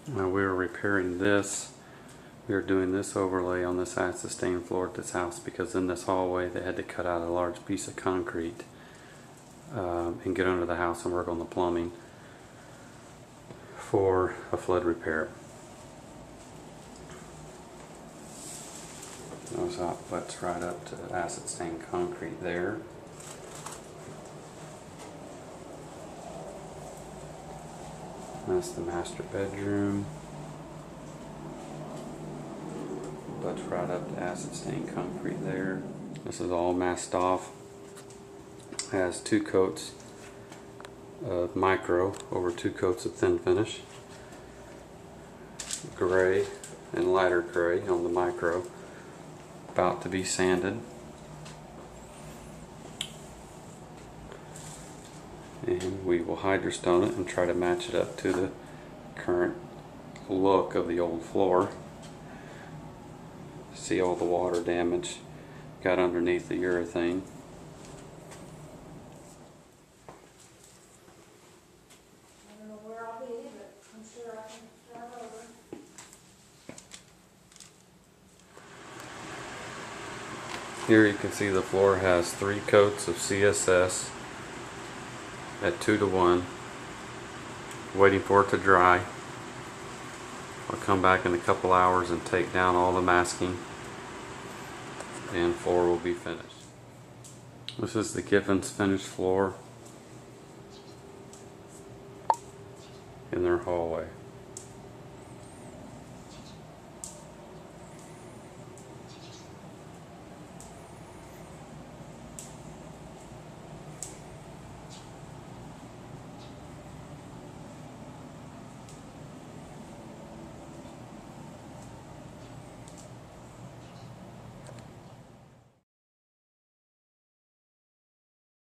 Now we were repairing this. We were doing this overlay on this acid stain floor at this house because in this hallway they had to cut out a large piece of concrete and get under the house and work on the plumbing for a flood repair. Notice how it butts right up to the acid stain concrete there. That's the master bedroom. Butts right up to acid stain concrete there. This is all masked off. Has 2 coats of micro over 2 coats of thin finish. Gray and lighter gray on the micro. About to be sanded. And we will hydrostone it and try to match it up to the current look of the old floor. See all the water damage got underneath the urethane. I don't know where I'll be, but I'm sure I can start over. Here you can see the floor has 3 coats of CSS at 2:1, waiting for it to dry. I'll come back in a couple hours and take down all the masking and floor will be finished. This is the Giffens finished floor in their hallway.